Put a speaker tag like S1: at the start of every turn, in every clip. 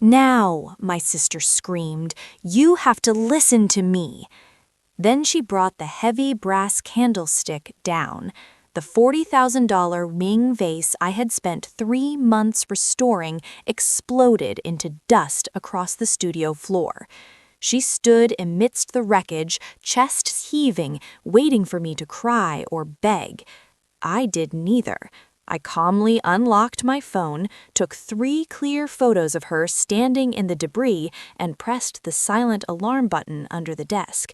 S1: "Now," my sister screamed, "you have to listen to me." Then she brought the heavy brass candlestick down. The $40,000 Ming vase I had spent 3 months restoring exploded into dust across the studio floor. She stood amidst the wreckage, chest heaving, waiting for me to cry or beg. I did neither. I calmly unlocked my phone, took 3 clear photos of her standing in the debris, and pressed the silent alarm button under the desk.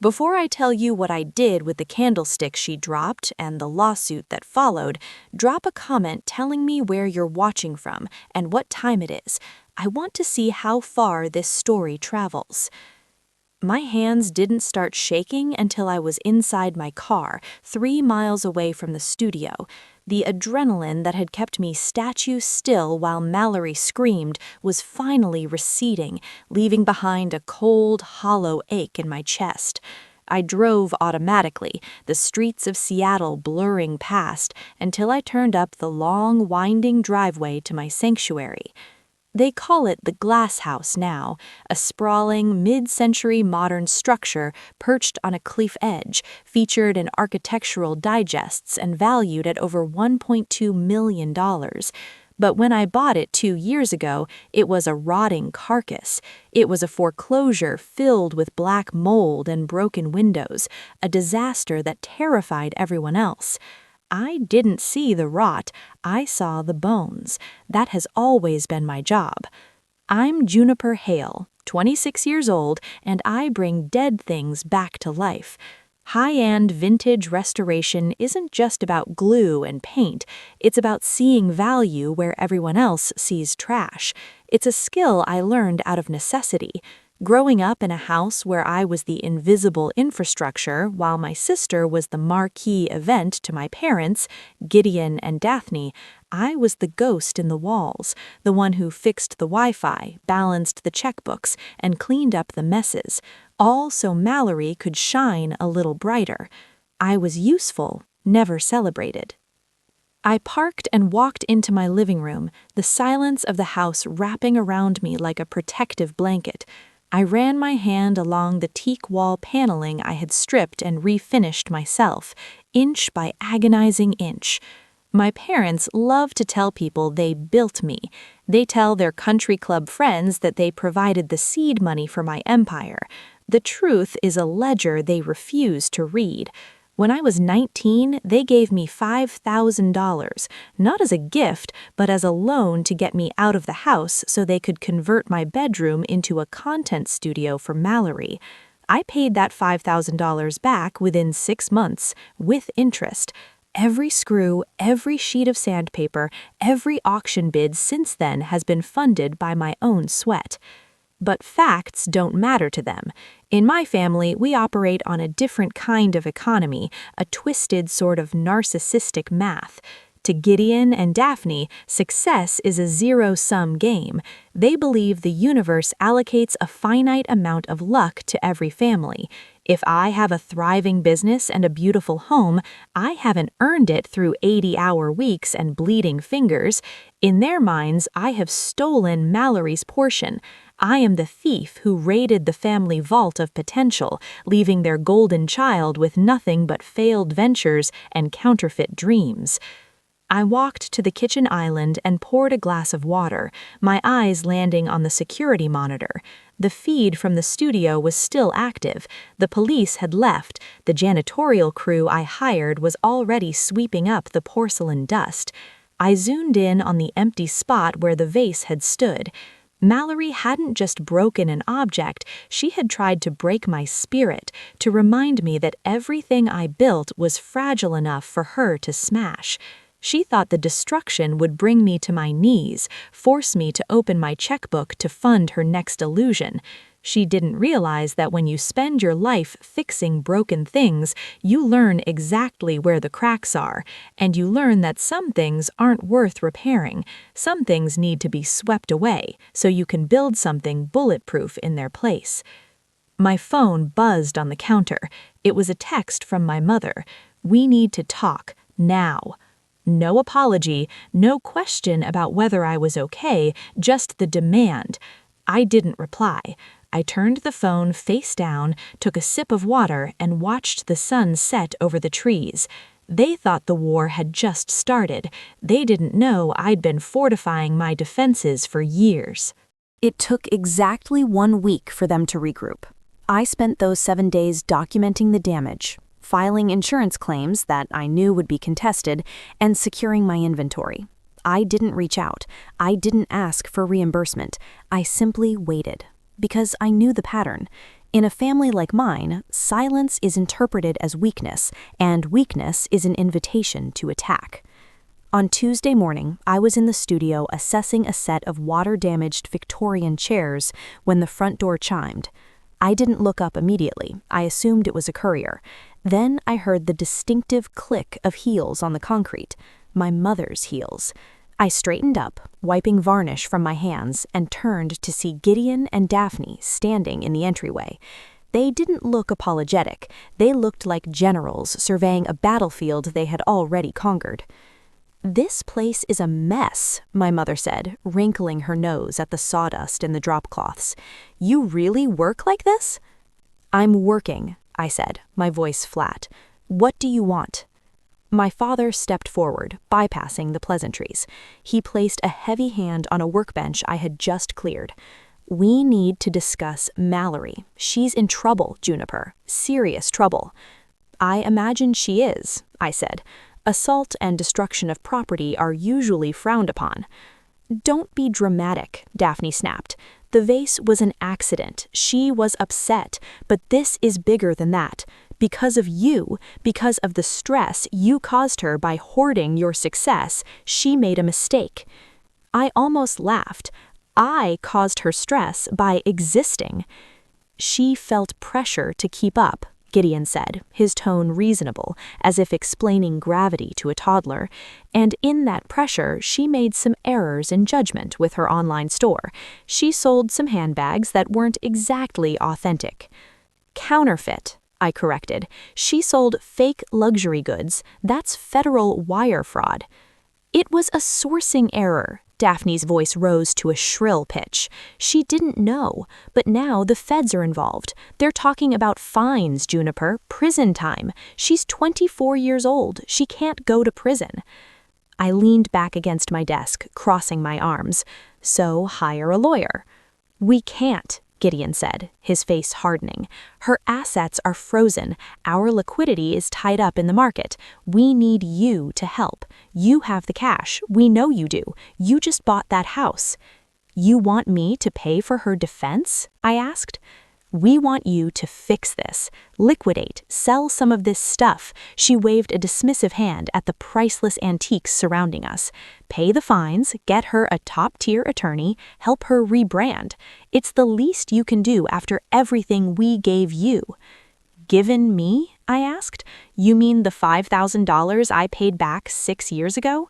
S1: Before I tell you what I did with the candlestick she dropped and the lawsuit that followed, drop a comment telling me where you're watching from and what time it is. I want to see how far this story travels. My hands didn't start shaking until I was inside my car, 3 miles away from the studio. The adrenaline that had kept me statue still while Mallory screamed was finally receding, leaving behind a cold, hollow ache in my chest. I drove automatically, the streets of Seattle blurring past, until I turned up the long, winding driveway to my sanctuary. They call it the Glass House now, a sprawling, mid-century modern structure perched on a cliff edge, featured in architectural digests and valued at over $1.2 million. But when I bought it 2 years ago, it was a rotting carcass. It was a foreclosure filled with black mold and broken windows, a disaster that terrified everyone else. I didn't see the rot, I saw the bones. That has always been my job. I'm Juniper Hale, 26 years old, and I bring dead things back to life. High-end vintage restoration isn't just about glue and paint, it's about seeing value where everyone else sees trash. It's a skill I learned out of necessity. Growing up in a house where I was the invisible infrastructure while my sister was the marquee event to my parents, Gideon and Daphne, I was the ghost in the walls, the one who fixed the Wi-Fi, balanced the checkbooks, and cleaned up the messes, all so Mallory could shine a little brighter. I was useful, never celebrated. I parked and walked into my living room, the silence of the house wrapping around me like a protective blanket. I ran my hand along the teak wall paneling I had stripped and refinished myself, inch by agonizing inch. My parents love to tell people they built me. They tell their country club friends that they provided the seed money for my empire. The truth is a ledger they refuse to read. When I was 19, they gave me $5,000, not as a gift, but as a loan to get me out of the house so they could convert my bedroom into a content studio for Mallory. I paid that $5,000 back within 6 months, with interest. Every screw, every sheet of sandpaper, every auction bid since then has been funded by my own sweat. But facts don't matter to them. In my family, we operate on a different kind of economy, a twisted sort of narcissistic math. To Gideon and Daphne, success is a zero-sum game. They believe the universe allocates a finite amount of luck to every family. If I have a thriving business and a beautiful home, I haven't earned it through 80-hour weeks and bleeding fingers. In their minds, I have stolen Mallory's portion. I am the thief who raided the family vault of potential, leaving their golden child with nothing but failed ventures and counterfeit dreams. I walked to the kitchen island and poured a glass of water, my eyes landing on the security monitor. The feed from the studio was still active. The police had left. The janitorial crew I hired was already sweeping up the porcelain dust. I zoomed in on the empty spot where the vase had stood. Mallory hadn't just broken an object, she had tried to break my spirit, to remind me that everything I built was fragile enough for her to smash. She thought the destruction would bring me to my knees, force me to open my checkbook to fund her next illusion. She didn't realize that when you spend your life fixing broken things, you learn exactly where the cracks are, and you learn that some things aren't worth repairing. Some things need to be swept away, so you can build something bulletproof in their place. My phone buzzed on the counter. It was a text from my mother. "We need to talk, now." No apology, no question about whether I was okay, just the demand. I didn't reply. I turned the phone face down, took a sip of water, and watched the sun set over the trees. They thought the war had just started. They didn't know I'd been fortifying my defenses for years. It took exactly 1 week for them to regroup. I spent those 7 days documenting the damage, filing insurance claims that I knew would be contested, and securing my inventory. I didn't reach out. I didn't ask for reimbursement. I simply waited. Because I knew the pattern. In a family like mine, silence is interpreted as weakness, and weakness is an invitation to attack. On Tuesday morning, I was in the studio assessing a set of water-damaged Victorian chairs when the front door chimed. I didn't look up immediately. I assumed it was a courier. Then I heard the distinctive click of heels on the concrete, my mother's heels. I straightened up, wiping varnish from my hands, and turned to see Gideon and Daphne standing in the entryway. They didn't look apologetic. They looked like generals surveying a battlefield they had already conquered. "This place is a mess," my mother said, wrinkling her nose at the sawdust in the drop-cloths. "You really work like this?" "I'm working," I said, my voice flat. "What do you want?" My father stepped forward, bypassing the pleasantries. He placed a heavy hand on a workbench I had just cleared. "We need to discuss Mallory. She's in trouble, Juniper. Serious trouble." "I imagine she is," I said. "Assault and destruction of property are usually frowned upon." "Don't be dramatic," Daphne snapped. "The vase was an accident. She was upset, but this is bigger than that. Because of you, because of the stress you caused her by hoarding your success, she made a mistake." I almost laughed. I caused her stress by existing. "She felt pressure to keep up," Gideon said, his tone reasonable, as if explaining gravity to a toddler. "And in that pressure, she made some errors in judgment with her online store. She sold some handbags that weren't exactly authentic." "Counterfeit," I corrected. "She sold fake luxury goods. That's federal wire fraud." "It was a sourcing error." Daphne's voice rose to a shrill pitch. "She didn't know, but now the feds are involved. They're talking about fines, Juniper, prison time. She's 24 years old. She can't go to prison." I leaned back against my desk, crossing my arms. "So hire a lawyer." "We can't," Gideon said, his face hardening. "Her assets are frozen. Our liquidity is tied up in the market. We need you to help. You have the cash. We know you do. You just bought that house." "You want me to pay for her defense?" I asked. "We want you to fix this. Liquidate, sell some of this stuff." She waved a dismissive hand at the priceless antiques surrounding us. "Pay the fines, get her a top-tier attorney, help her rebrand. It's the least you can do after everything we gave you." "Given me?" I asked. "You mean the $5,000 I paid back 6 years ago?"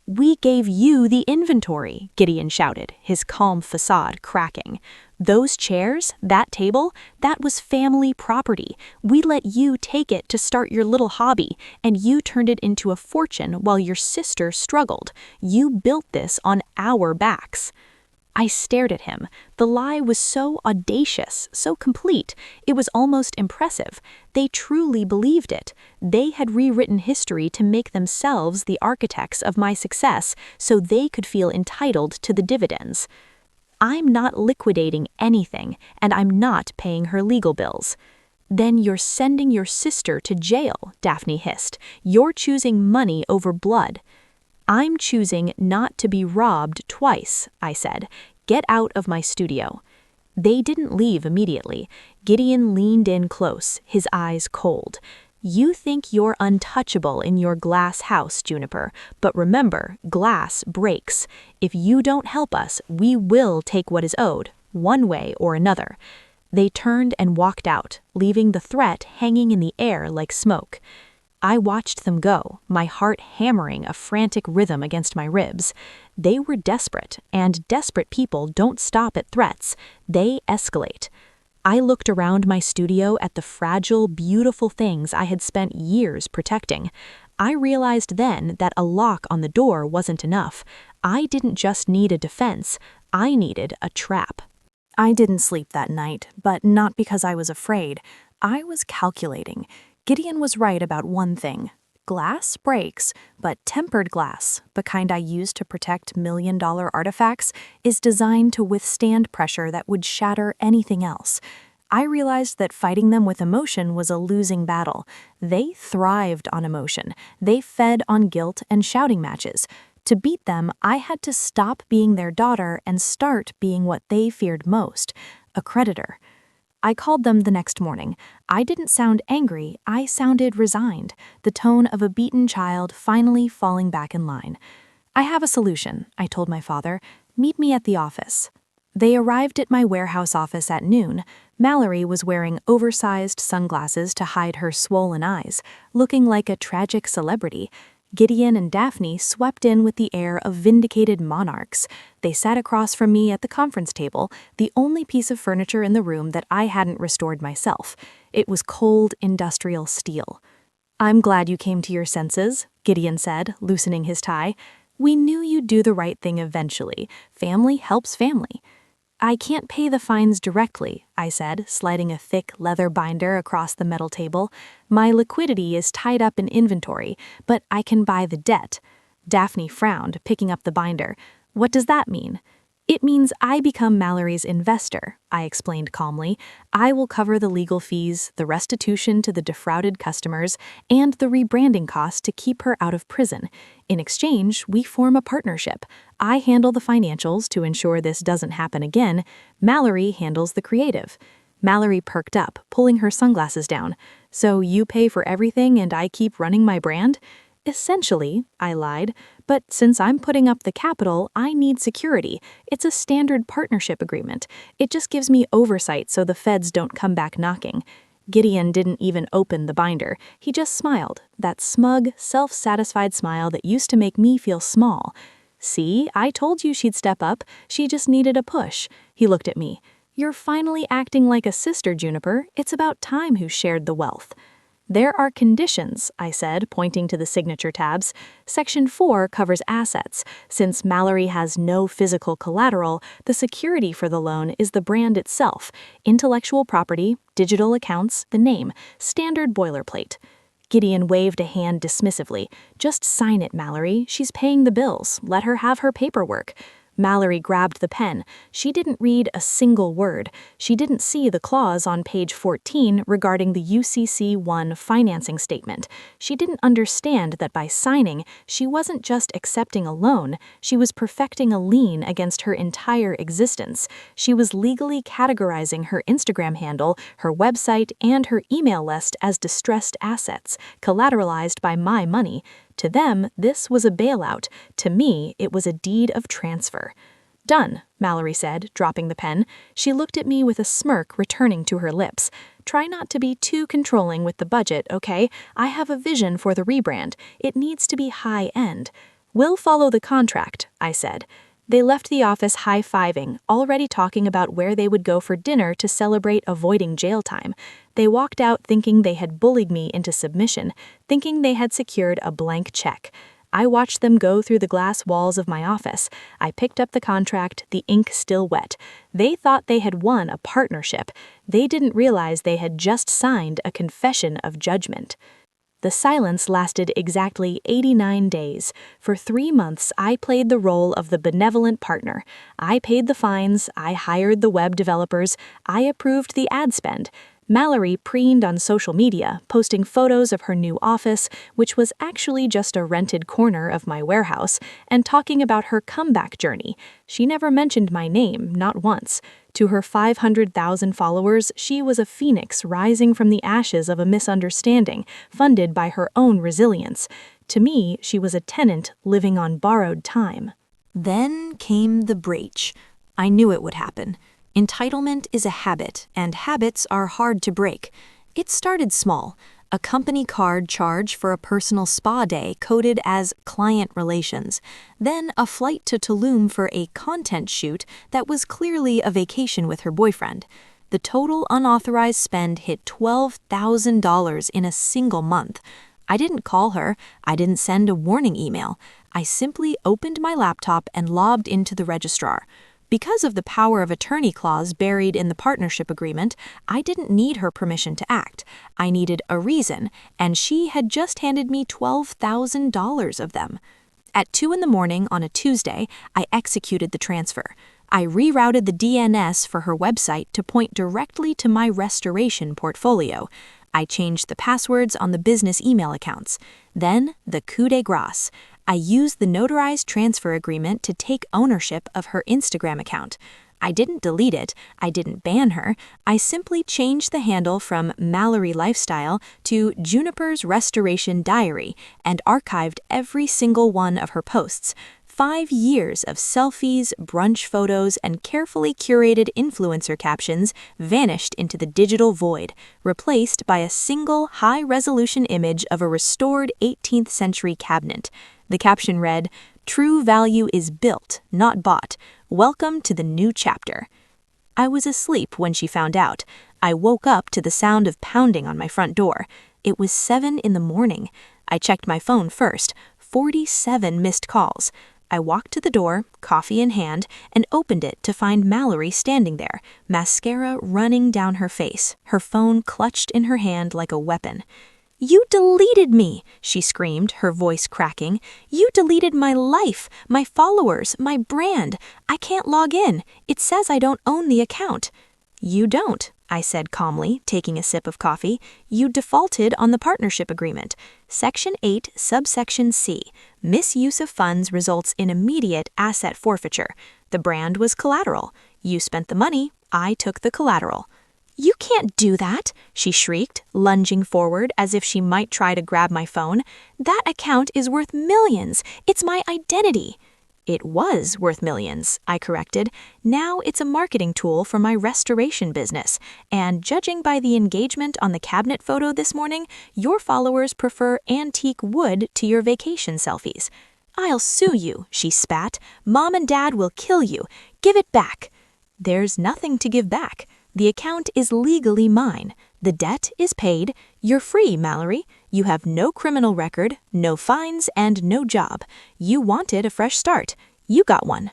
S1: "We gave you the inventory," Gideon shouted, his calm facade cracking. "Those chairs, that table, that was family property. We let you take it to start your little hobby, and you turned it into a fortune while your sister struggled. You built this on our backs." I stared at him. The lie was so audacious, so complete. It was almost impressive. They truly believed it. They had rewritten history to make themselves the architects of my success so they could feel entitled to the dividends. "I'm not liquidating anything, and I'm not paying her legal bills." "Then you're sending your sister to jail," Daphne hissed. "You're choosing money over blood." "I'm choosing not to be robbed twice," I said. "Get out of my studio." They didn't leave immediately. Gideon leaned in close, his eyes cold. "You think you're untouchable in your glass house, Juniper, but remember, glass breaks. If you don't help us, we will take what is owed, one way or another." They turned and walked out, leaving the threat hanging in the air like smoke. I watched them go, my heart hammering a frantic rhythm against my ribs. They were desperate, and desperate people don't stop at threats. They escalate. I looked around my studio at the fragile, beautiful things I had spent years protecting. I realized then that a lock on the door wasn't enough. I didn't just need a defense, I needed a trap. I didn't sleep that night, but not because I was afraid. I was calculating. Gideon was right about one thing. Glass breaks, but tempered glass, the kind I use to protect million-dollar artifacts, is designed to withstand pressure that would shatter anything else. I realized that fighting them with emotion was a losing battle. They thrived on emotion. They fed on guilt and shouting matches. To beat them, I had to stop being their daughter and start being what they feared most, a creditor. I called them the next morning. I didn't sound angry, I sounded resigned, the tone of a beaten child finally falling back in line. I have a solution, I told my father. Meet me at the office. They arrived at my warehouse office at noon. Mallory was wearing oversized sunglasses to hide her swollen eyes, looking like a tragic celebrity. Gideon and Daphne swept in with the air of vindicated monarchs. They sat across from me at the conference table, the only piece of furniture in the room that I hadn't restored myself. It was cold industrial steel. "I'm glad you came to your senses," Gideon said, loosening his tie. "We knew you'd do the right thing eventually. Family helps family." "I can't pay the fines directly," I said, sliding a thick leather binder across the metal table. "My liquidity is tied up in inventory, but I can buy the debt." Daphne frowned, picking up the binder. "What does that mean?" "It means I become Mallory's investor," I explained calmly. "I will cover the legal fees, the restitution to the defrauded customers, and the rebranding costs to keep her out of prison. In exchange, we form a partnership. I handle the financials to ensure this doesn't happen again. Mallory handles the creative." Mallory perked up, pulling her sunglasses down. "So you pay for everything and I keep running my brand?" "Essentially," I lied, "but since I'm putting up the capital, I need security. It's a standard partnership agreement. It just gives me oversight so the feds don't come back knocking." Gideon didn't even open the binder. He just smiled, that smug, self-satisfied smile that used to make me feel small. "See, I told you she'd step up. She just needed a push." He looked at me. "You're finally acting like a sister, Juniper. It's about time who shared the wealth." "There are conditions," I said, pointing to the signature tabs. Section 4 covers assets. Since Mallory has no physical collateral, the security for the loan is the brand itself. Intellectual property, digital accounts, the name. Standard boilerplate. Gideon waved a hand dismissively. "Just sign it, Mallory. She's paying the bills. Let her have her paperwork." Mallory grabbed the pen. She didn't read a single word. She didn't see the clause on page 14 regarding the UCC-1 financing statement. She didn't understand that by signing, she wasn't just accepting a loan, she was perfecting a lien against her entire existence. She was legally categorizing her Instagram handle, her website, and her email list as distressed assets, collateralized by my money. To them, this was a bailout. To me, it was a deed of transfer. "Done," Mallory said, dropping the pen. She looked at me with a smirk returning to her lips. "Try not to be too controlling with the budget, okay? I have a vision for the rebrand. It needs to be high-end." "We'll follow the contract," I said. They left the office high-fiving, already talking about where they would go for dinner to celebrate avoiding jail time. They walked out thinking they had bullied me into submission, thinking they had secured a blank check. I watched them go through the glass walls of my office. I picked up the contract, the ink still wet. They thought they had won a partnership. They didn't realize they had just signed a confession of judgment. The silence lasted exactly 89 days. For 3 months, I played the role of the benevolent partner. I paid the fines, I hired the web developers, I approved the ad spend. Mallory preened on social media, posting photos of her new office, which was actually just a rented corner of my warehouse, and talking about her comeback journey. She never mentioned my name, not once. To her 500,000 followers, she was a phoenix rising from the ashes of a misunderstanding, funded by her own resilience. To me, she was a tenant living on borrowed time. Then came the breach. I knew it would happen. Entitlement is a habit, and habits are hard to break. It started small. A company card charge for a personal spa day coded as client relations. Then a flight to Tulum for a content shoot that was clearly a vacation with her boyfriend. The total unauthorized spend hit $12,000 in a single month. I didn't call her. I didn't send a warning email. I simply opened my laptop and logged into the registrar. Because of the power of attorney clause buried in the partnership agreement, I didn't need her permission to act. I needed a reason, and she had just handed me $12,000 of them. At 2 in the morning on a Tuesday, I executed the transfer. I rerouted the DNS for her website to point directly to my restoration portfolio. I changed the passwords on the business email accounts. Then, the coup de grace. I used the notarized transfer agreement to take ownership of her Instagram account. I didn't delete it, I didn't ban her, I simply changed the handle from Mallory Lifestyle to Juniper's Restoration Diary and archived every single one of her posts. 5 years of selfies, brunch photos, and carefully curated influencer captions vanished into the digital void, replaced by a single high-resolution image of a restored 18th century cabinet. The caption read, "True value is built, not bought. Welcome to the new chapter." I was asleep when she found out. I woke up to the sound of pounding on my front door. It was 7 in the morning. I checked my phone first. 47 missed calls. I walked to the door, coffee in hand, and opened it to find Mallory standing there, mascara running down her face, her phone clutched in her hand like a weapon. "You deleted me!" she screamed, her voice cracking. "You deleted my life, my followers, my brand. I can't log in. It says I don't own the account." "You don't," I said calmly, taking a sip of coffee. "You defaulted on the partnership agreement. Section 8, subsection C. Misuse of funds results in immediate asset forfeiture. The brand was collateral. You spent the money. I took the collateral." "You can't do that," she shrieked, lunging forward as if she might try to grab my phone. "That account is worth millions. It's my identity." "It was worth millions," I corrected. "Now it's a marketing tool for my restoration business. And judging by the engagement on the cabinet photo this morning, your followers prefer antique wood to your vacation selfies." "I'll sue you," she spat. "Mom and Dad will kill you. Give it back." "There's nothing to give back. The account is legally mine. The debt is paid. You're free, Mallory. You have no criminal record, no fines, and no job. You wanted a fresh start. You got one."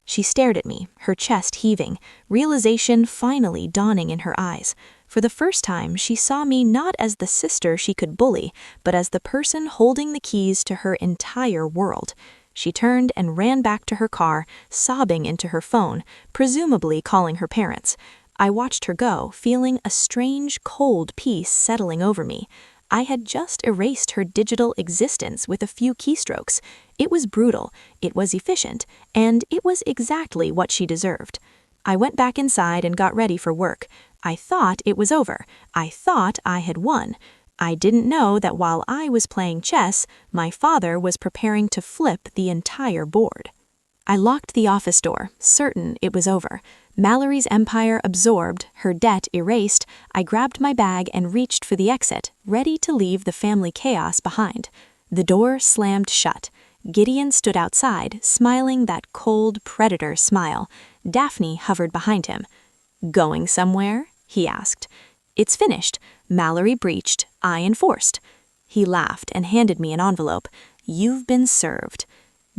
S1: She stared at me, her chest heaving, realization finally dawning in her eyes. For the first time, she saw me not as the sister she could bully, but as the person holding the keys to her entire world. She turned and ran back to her car, sobbing into her phone, presumably calling her parents. I watched her go, feeling a strange, cold peace settling over me. I had just erased her digital existence with a few keystrokes. It was brutal, it was efficient, and it was exactly what she deserved. I went back inside and got ready for work. I thought it was over. I thought I had won. I didn't know that while I was playing chess, my father was preparing to flip the entire board. I locked the office door, certain it was over. Mallory's empire absorbed, her debt erased, I grabbed my bag and reached for the exit, ready to leave the family chaos behind. The door slammed shut. Gideon stood outside, smiling that cold predator smile. Daphne hovered behind him. "Going somewhere?" he asked. "It's finished. Mallory breached, I enforced." He laughed and handed me an envelope. "You've been served."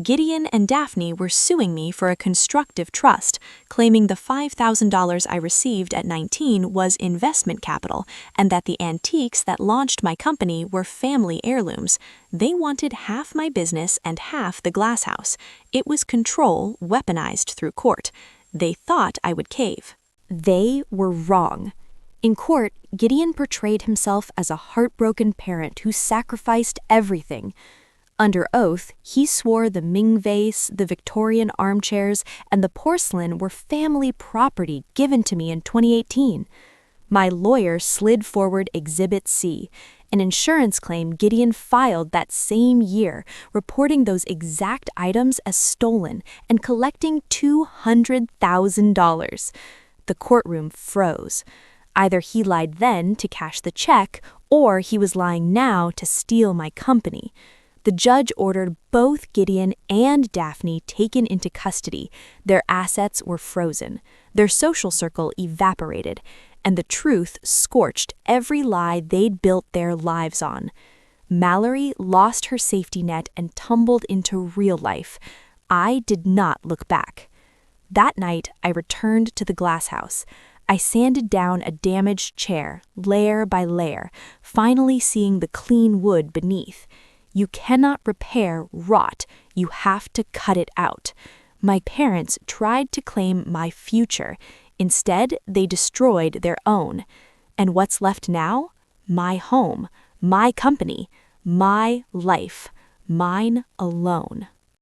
S1: Gideon and Daphne were suing me for a constructive trust, claiming the $5,000 I received at 19 was investment capital and that the antiques that launched my company were family heirlooms. They wanted half my business and half the glass house. It was control weaponized through court. They thought I would cave. They were wrong. In court, Gideon portrayed himself as a heartbroken parent who sacrificed everything. Under oath, he swore the Ming vase, the Victorian armchairs, and the porcelain were family property given to me in 2018. My lawyer slid forward Exhibit C, an insurance claim Gideon filed that same year, reporting those exact items as stolen and collecting $200,000. The courtroom froze. Either he lied then to cash the check, or he was lying now to steal my company. The judge ordered both Gideon and Daphne taken into custody. Their assets were frozen. Their social circle evaporated, and the truth scorched every lie they'd built their lives on. Mallory lost her safety net and tumbled into real life. I did not look back. That night, I returned to the glass house. I sanded down a damaged chair, layer by layer, finally seeing the clean wood beneath. You cannot repair rot, you have to cut it out. My parents tried to claim my future. Instead, they destroyed their own. And what's left now? My home, my company, my life, mine alone.